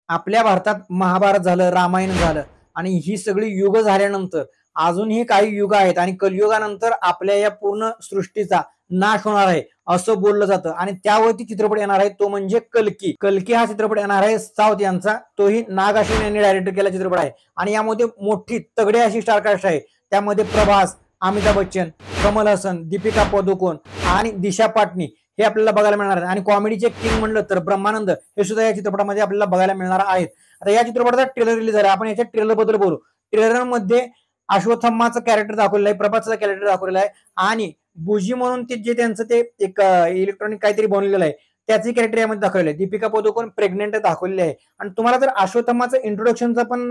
आपल्या भारतात महाभारत झालं, रामायण झालं आणि ही सगळी युग झाल्यानंतर अजूनही काही युग आहेत आणि कलियुगानंतर आपल्या या पूर्ण सृष्टीचा नाश होणार आहे असं बोललं जातं आणि त्यावरती चित्रपट येणार आहे तो म्हणजे कल्की. कल्की हा चित्रपट येणार आहे साऊथ यांचा, तोही नाग अश्विन यांनी डायरेक्ट केला चित्रपट आहे आणि यामध्ये मोठी तगडी अशी स्टारकास्ट आहे. त्यामध्ये प्रभास, अमिताभ बच्चन, कमल हसन, दीपिका पदुकोण आणि दिशा पाटनी हे आपल्याला बघायला मिळणार आहे. आणि कॉमेडीचे किंग म्हणलं तर ब्रह्मानंद हे सुद्धा या चित्रपटामध्ये आपल्याला बघायला मिळणार आहेत. आता या चित्रपटाचा ट्रेलर रिलीज झाला, आपण याच्या ट्रेलर बद्दल बोलू. ट्रेलर मध्ये अश्वत्थामाचं कॅरेक्टर दाखवलेलं आहे, प्रभासचं कॅरेक्टर दाखवलेलं आहे आणि बुजी म्हणून ते जे त्यांचं ते एक इलेक्ट्रॉनिक काहीतरी बनलेलं आहे त्याचे कॅरेक्टर यामध्ये दाखवलेलं आहे. दीपिका पदुकोण प्रेग्नेंट दाखवलेली आहे आणि तुम्हाला जर अश्वत्थामाचं इंट्रोडक्शनचा पण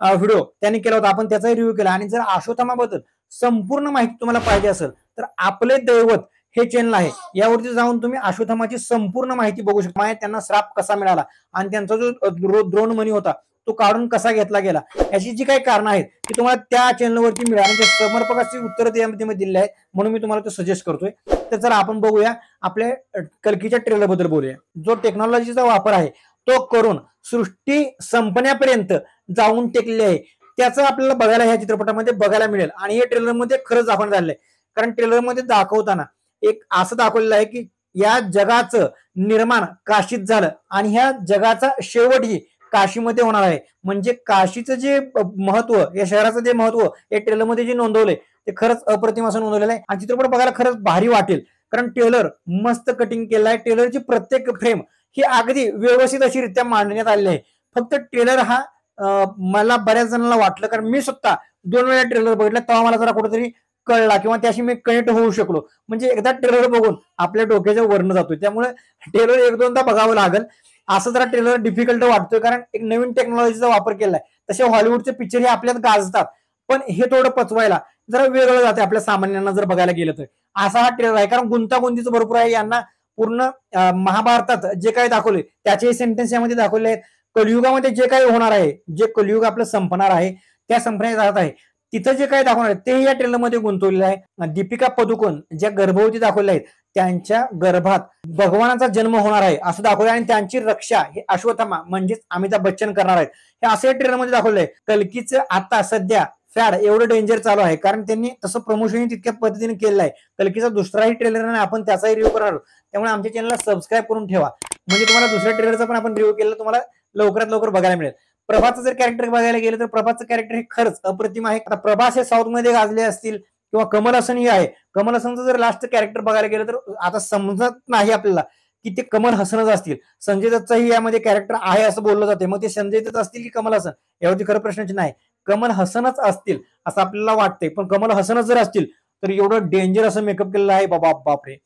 व्हिडिओ त्यांनी केला होता, आपण त्याचाही रिव्ह्यू केला. आणि जर अश्वत्थामाबद्दल संपूर्ण माहिती तुम्हाला पाहिजे असेल तर आपले दैवत हे चॅनल आहे, यावरती जाऊन तुम्ही अश्वत्थामाची संपूर्ण माहिती बघू शकता. त्यांना श्राप कसा मिळाला आणि त्यांचा जो द्रोणमणी होता तो काढून कसा घेतला गेला याची जी काही कारण आहेत ती तुम्हाला त्या चॅनलवरती मिळाली. त्या समर्पकाची उत्तर त्यामध्ये दिले आहेत म्हणून मी तुम्हाला ते सजेस्ट करतोय. तर चला आपण बघूया आपल्या कल्कीच्या ट्रेलर बद्दल बोलूया. जो टेक्नॉलॉजीचा वापर आहे तो करून सृष्टी संपण्यापर्यंत जाऊन टेकलेली आहे त्याचं आपल्याला बघायला ह्या चित्रपटामध्ये बघायला मिळेल आणि हे ट्रेलरमध्ये खरंच दाखवण्यात आलेलं आहे. कारण ट्रेलरमध्ये दाखवताना एक असं दाखवलेलं आहे की या जगाचं निर्माण काशीत झालं आणि ह्या जगाचा शेवटही काशीमध्ये होणार आहे. म्हणजे काशीचं जे महत्व, या शहराचं जे महत्व या ट्रेलरमध्ये जे नोंदवलंय ते खरंच अप्रतिम असं नोंदवलेलं आहे आणि चित्रपट बघायला खरंच भारी वाटेल. कारण ट्रेलर मस्त कटिंग केलं आहे. ट्रेलरची प्रत्येक फ्रेम ही अगदी व्यवस्थित अशी रित्या मांडण्यात आलेली आहे. फक्त ट्रेलर हा मला बऱ्याच जणांना वाटलं, कारण मी स्वतः 2 वेळा ट्रेलर बघितला तेव्हा मला जरा कुठेतरी कळला किंवा त्याशी मी कनेक्ट होऊ शकलो. म्हणजे एकदा ट्रेलर बघून आपल्या डोक्याच्या वरनं जातोय, त्यामुळे ट्रेलर 1-2दा बघावं लागेल. असं जरा ट्रेलर डिफिकल्ट वाटतोय कारण एक नवीन टेक्नॉलॉजीचा वापर केलाय. तसे हॉलिवूडचे पिक्चर हे आपल्यात गाजतात पण हे थोडं पचवायला जरा वेगळं जाते आपल्या सामान्यांना जर बघायला गेलं तर. असा हा ट्रेलर आहे कारण गुंतागुंतीचं भरपूर आहे. यांना पूर्ण महाभारतात जे काही दाखवले त्याचे सेंटेन्स यामध्ये दाखवले आहेत. कलियुगामध्ये जे काही होणार आहे, जे कलियुग आपलं संपणार आहे त्या संपण्याच्या जात आहे तिथं जे काही दाखवणार आहे ते या ट्रेलरमध्ये गुंतवलेलं आहे. दीपिका पदुकोण ज्या गर्भवती दाखवल्या आहेत त्यांच्या गर्भात भगवानाचा जन्म होणार आहे असं दाखवलं आणि त्यांची रक्षा हे अश्वत्थामा म्हणजेच अमिताभ बच्चन करणार आहेत हे असं ट्रेलरमध्ये दाखवलंय. कल्कीचं आता सध्या फॅड एवढं डेंजर चालू आहे कारण त्यांनी तसं प्रमोशन तितक्या पद्धतीने केलेलं आहे. कल्कीचा दुसराही ट्रेलर आहे, आपण त्याचाही रिव्ह्यू करणार आहोत. त्यामुळे आमच्या चॅनलला सबस्क्राईब करून ठेवा म्हणजे तुम्हाला दुसऱ्या ट्रेलरचा पण आपण रिव्ह्यू केला तुम्हाला लवकरात लवकर बघायला मिळेल. प्रभासचं जर कॅरेक्टर बघायला गेलं तर प्रभासचं कॅरेक्टर हे खरंच अप्रतिम आहे. आता प्रभास हे साऊथ मध्ये गाजले असतील किंवा कमल हसन ही आहे. कमल हसनचं जर लास्ट कॅरेक्टर बघायला गेलं तर आता समजत नाही आपल्याला की ते कमल हसनच असतील. संजय दत्तचाही यामध्ये कॅरेक्टर आहे असं बोललं जाते, मग ते संजय दत्त असतील की कमल हसन यावरती खरं प्रश्नाची नाही, कमल हसनच असतील असं आपल्याला वाटतंय. पण कमल हसनच जर असतील तर एवढं डेंजर असं मेकअप केलेलं आहे बाबा बापरे.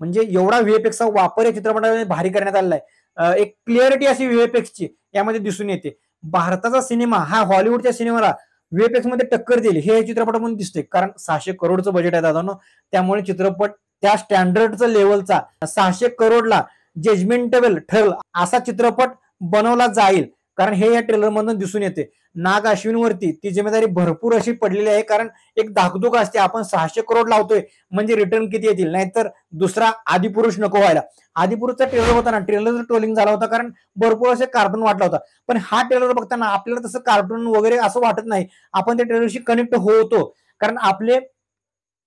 म्हणजे एवढा व्हीएफएक्सचा वापर या चित्रपटामध्ये भारी करण्यात आलेला आहे. एक क्लिअरिटी अशी व्हीएफएक्सची यामध्ये दिसून येते. भारताचा सिनेमा हा हॉलिवूडच्या सिनेमाला व्हीएफएक्स मध्ये टक्कर देईल हे चित्रपटामधून दिसते. कारण 600 करोडचं बजेट आहे दादांनो, त्यामुळे चित्रपट त्या स्टँडर्डचा लेवलचा 600 करोडला जजमेंटेबल ठरेल असा चित्रपट बनवला जाईल. कारण हे या ट्रेलर मधून दिसून येते. नाग अश्विनवरती ती जिम्मेदारी भरपूर अशी पडलेली आहे कारण एक धाकधूक असते, आपण 600 करोड लावतोय म्हणजे रिटर्न किती येतील, नाहीतर दुसरा आदिपुरुष नको व्हायला. आदिपुरुषचा ट्रेलर होता ना, ट्रेलर ट्रोलिंग झाला होता कारण भरपूर असे कार्टून वाटला होता. पण हा ट्रेलर बघताना आपल्याला तसं कार्टून वगैरे असं वाटत नाही, आपण त्या ट्रेलरशी कनेक्ट होतो. कारण आपले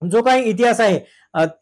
जो काही इतिहास आहे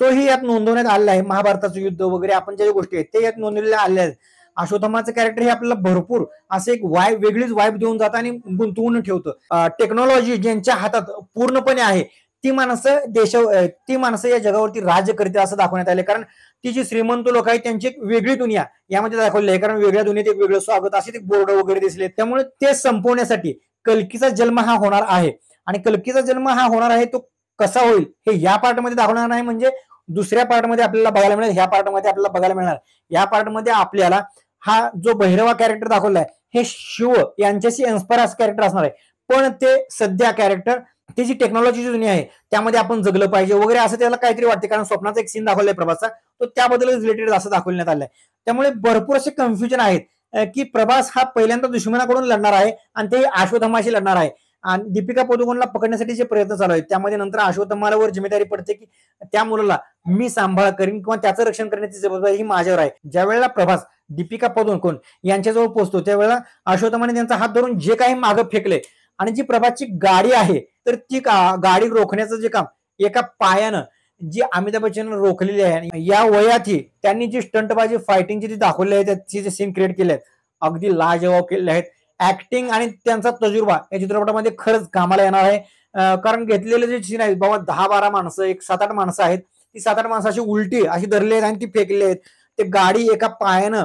तोही यात नोंदवण्यात आलेला आहे. महाभारताचं युद्ध वगैरे आपण ज्या गोष्टी आहेत ते यात नोंदवलेल्या आलेल्या आहेत. अश्वत्थामाचं कॅरेक्टर हे आपल्याला भरपूर असं एक वेगळीच वाईब देऊन जातं आणि गुंतवून ठेवतं. टेक्नॉलॉजी ज्यांच्या हातात पूर्णपणे आहे ती माणसं या जगावरती राज्य करते असं दाखवण्यात आले. कारण ती जी श्रीमंत लोक आहेत त्यांची एक वेगळी दुनिया यामध्ये दाखवली आहे. कारण वेगळ्या दुनियेत एक वेगळं स्वागत असे बोर्ड वगैरे दिसले, त्यामुळे ते संपवण्यासाठी कल्कीचा जन्म हा होणार आहे. आणि कल्कीचा जन्म हा होणार आहे तो कसा होईल हे या पार्टमध्ये दाखवणार नाही, म्हणजे दुसऱ्या पार्टमध्ये आपल्याला बघायला मिळेल. ह्या पार्टमध्ये आपल्याला बघायला मिळणार. या पार्टमध्ये आपल्याला हा जो भैरवा कॅरेक्टर दाखवलाय हे शिव यांच्याशी इन्स्पायर असं कॅरेक्टर असणार आहे. पण ते सध्या कॅरेक्टर ती जी टेक्नॉलॉजीची दुनिया आहे त्यामध्ये आपण जगलं पाहिजे वगैरे असं त्याला काहीतरी वाटते. कारण स्वप्नाचा एक सीन दाखवलाय प्रभासचा, तो त्याबद्दलच रिलेटेड असं दाखवण्यात आलंय. त्यामुळे भरपूर असे कन्फ्युजन आहेत की प्रभास हा पहिल्यांदा दुश्मनाकडून लढणार आहे आणि ते अश्वत्थामाशी लढणार आहे. आणि दीपिका पदुकोणला पकडण्यासाठी जे प्रयत्न चालू आहेत त्यामध्ये नंतर अश्वत्थामावर जिम्मेदारी पडते की त्या मुलाला मी सांभाळ करीन किंवा त्याचं रक्षण करण्याची जबाबदारी ही माझ्यावर आहे. ज्या वेळेला प्रभास दीपिका पदुकोण यांच्याजवळ पोहोचतो त्यावेळेला अश्वत्थामाने त्यांचा हात धरून जे काही मागं फेकले आणि जी प्रभासची गाडी आहे तर ती गाडी रोखण्याचं जे काम एका पायानं जी अमिताभ बच्चन रोखलेली आहे या वयातही त्यांनी जी स्टंटबाजी फायटिंगची जी दाखवली आहे त्याचे जे सीन क्रिएट केले आहेत अगदी लाजवाब केलेले आहेत. ऍक्टिंग आणि त्यांचा तजुर्बा या चित्रपटामध्ये खरंच कामाला येणार आहे. कारण घेतलेले जे सीन आहेत बाबा 10-12 माणसं एक 7-8 माणसं आहेत ती 7-8 माणसं अशी उलटी अशी धरली आहेत आणि ती फेकली आहेत. ते गाडी एका पायानं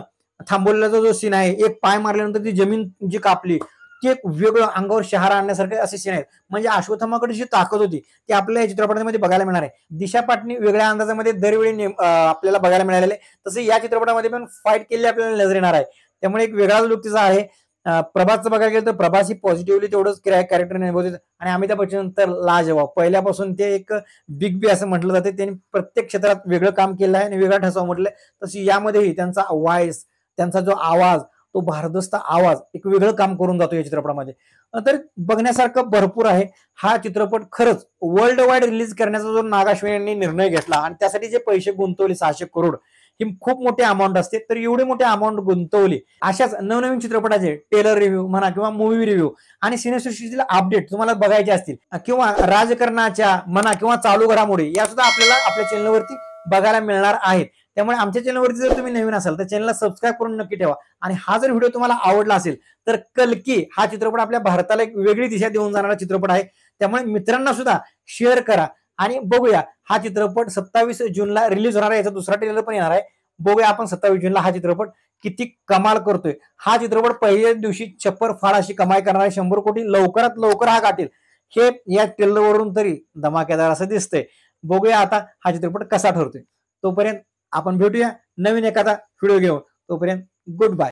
थांबवलेला जो सीन आहे एक पाय मारल्यानंतर ती जमीन जी कापली ती एक वेगळं अंगावर शहारा आणण्यासारखे असे सीन आहेत. म्हणजे अश्वत्थामाकडे जी ताकद होती ती आपल्या या चित्रपटामध्ये बघायला मिळणार आहे. दिशा पाटणी वेगळ्या अंदाजामध्ये दरवेळी आपल्याला बघायला मिळालेले तसे या चित्रपटामध्ये पण फाईट केली आपल्याला नजर येणार आहे. त्यामुळे एक वेगळाच लुक तिचा आहे. प्रभासचं बघायला गेलं तर प्रभास ही पॉझिटिव्हली तेवढंच कॅरेक्टर निभावते आणि अमिताभ बच्चन तर लाजवाब पहिल्यापासून ते एक बिग बी असं म्हटलं जाते. त्यांनी प्रत्येक क्षेत्रात वेगळं काम केलं आहे आणि वेगळा ठसाव म्हटलंय. तशी यामध्येही त्यांचा व्हॉइस त्यांचा जो आवाज तो भारदस्त आवाज एक वेगळं काम करून जातो या चित्रपटामध्ये. तर बघण्यासारखं भरपूर आहे. हा चित्रपट खरंच वर्ल्ड वाईड रिलीज करण्याचा जो नाग अश्विन यांनी निर्णय घेतला आणि त्यासाठी जे पैसे गुंतवले 600 करोड ही खूप मोठी अमाऊंट असते. तर एवढी मोठी अमाऊंट गुंतवली अशाच नवनवीन चित्रपटाचे टेलर रिव्ह्यू म्हणा किंवा मूवी रिव्ह्यू आणि सिनेसृष्टीतील अपडेट तुम्हाला बघायचे असतील किंवा राजकारणाच्या म्हणा किंवा चालू घडामोडी या सुद्धा आपल्याला आपल्या चॅनलवरती बघायला मिळणार आहेत. त्यामुळे आमच्या चॅनलवरती जर तुम्ही नवीन असाल तर चॅनलला सबस्क्राईब करून नक्की ठेवा. आणि हा जर व्हिडिओ तुम्हाला आवडला असेल तर कल्की हा चित्रपट आपल्या भारताला एक वेगळी दिशा देऊन जाणारा चित्रपट आहे. त्यामुळे मित्रांना सुद्धा शेअर करा आणि बघूया हा चित्रपट 27 जूनला रिलीज होणार आहे. याचा दुसरा ट्रेलर पण येणार आहे. बघूया आपण 27 जूनला हा चित्रपट किती कमाल करतोय. हा चित्रपट पहिल्या दिवशी छप्पर फाड अशी कमाई करणार आहे. 100 कोटी लवकरात लवकर हा गाठेल हे या ट्रेलरवरून तरी धमाकेदार असं दिसतंय. बघूया आता हा चित्रपट कसा ठरतोय. तोपर्यंत आपण भेटूया नवीन एखादा व्हिडिओ घेऊन. तोपर्यंत गुड बाय.